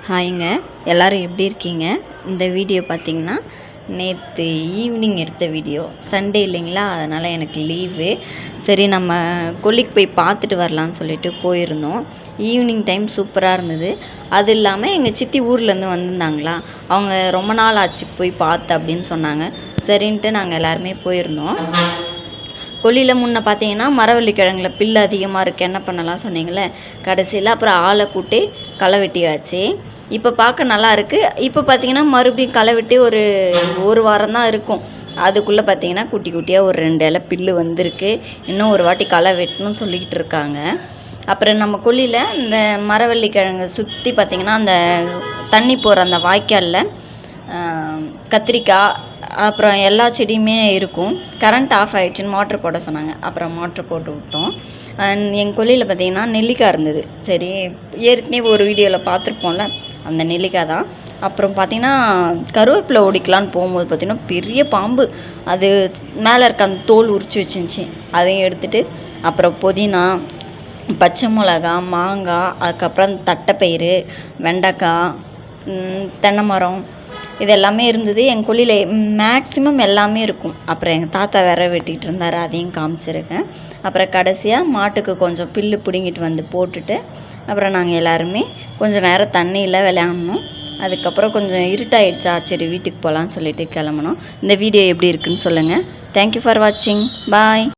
ஹாய்ங்க, எல்லோரும் எப்படி இருக்கீங்க? இந்த வீடியோ பார்த்திங்கன்னா நேற்று ஈவினிங் எடுத்த வீடியோ. சண்டே இல்லைங்களா, அதனால் எனக்கு லீவு. சரி நம்ம கொல்லிக்கு போய் பார்த்துட்டு வரலான்னு சொல்லிட்டு போயிருந்தோம். ஈவினிங் டைம் சூப்பராக இருந்தது. அது இல்லாமல் எங்கள் சித்தி ஊர்லேருந்து வந்திருந்தாங்களா, அவங்க ரொம்ப நாள் ஆச்சு போய் பார்த்து அப்படின்னு சொன்னாங்க. சரின்ட்டு நாங்கள் எல்லாருமே போயிருந்தோம். கொல்லியில் முன்ன பார்த்தீங்கன்னா மரவள்ளி கிழங்குல பில்லு அதிகமாக இருக்குது, என்ன பண்ணலாம் சொன்னீங்களே. கடைசியில் அப்புறம் ஆளை கூட்டி களை வெட்டியாச்சு. இப்போ பார்க்க நல்லா இருக்குது. இப்போ பார்த்தீங்கன்னா மறுபடியும் களை வெட்டி ஒரு வாரம் தான் இருக்கும். அதுக்குள்ளே பார்த்தீங்கன்னா குட்டி குட்டியாக ஒரு 2 இலை பில்லு வந்திருக்கு. இன்னும் ஒரு வாட்டி களை வெட்டணும்னு சொல்லிக்கிட்டு இருக்காங்க. அப்புறம் நம்ம கொல்லியில் இந்த மரவள்ளி கிழங்கு சுற்றி பார்த்திங்கன்னா அந்த தண்ணி போகிற அந்த வாய்க்காலில் கத்திரிக்காய் அப்புறம் எல்லா செடியுமே இருக்கும். கரண்ட் ஆஃப் ஆகிடுச்சின்னு மோட்ரு போட சொன்னாங்க. அப்புறம் மோட்ரு போட்டு விட்டோம். எங்கள் கொல்லியில் பார்த்திங்கன்னா நெல்லிக்காய் இருந்தது. சரி, ஏற்கனவே ஒரு வீடியோவில் பார்த்துருப்போம்ல, அந்த நெல்லிக்காய் தான். அப்புறம் பார்த்திங்கன்னா கருவேப்பிலை ஒடிக்கலான்னு போகும்போது பார்த்திங்கன்னா பெரிய பாம்பு, அது மேலே இருக்க அந்த தோல் உரிச்சு வச்சுருந்துச்சி. அதையும் எடுத்துகிட்டு அப்புறம் புதினா, பச்சை மிளகா, மாங்காய், அதுக்கப்புறம் தட்டைப்பயிறு, வெண்டைக்காய், தென்னை மரம், இது எல்லாமே இருந்தது. எங்கள் கொல்லியில் மேக்ஸிமம் எல்லாமே இருக்கும். அப்புறம் எங்கள் தாத்தா வேற வெட்டிகிட்டு இருந்தார், அதையும் காமிச்சிருக்கேன். அப்புறம் கடைசியாக மாட்டுக்கு கொஞ்சம் புல்லு பிடுங்கிட்டு வந்து போட்டுட்டு அப்புறம் நாங்கள் எல்லாருமே கொஞ்சம் நேரம் தண்ணியில் விளையாடணும். அதுக்கப்புறம் கொஞ்சம் இருட்டாயிடுச்சா, சரி வீட்டுக்கு போகலான்னு சொல்லிட்டு கிளம்புனோம். இந்த வீடியோ எப்படி இருக்குன்னு சொல்லுங்கள். தேங்க்யூ ஃபார் வாட்சிங். பாய்.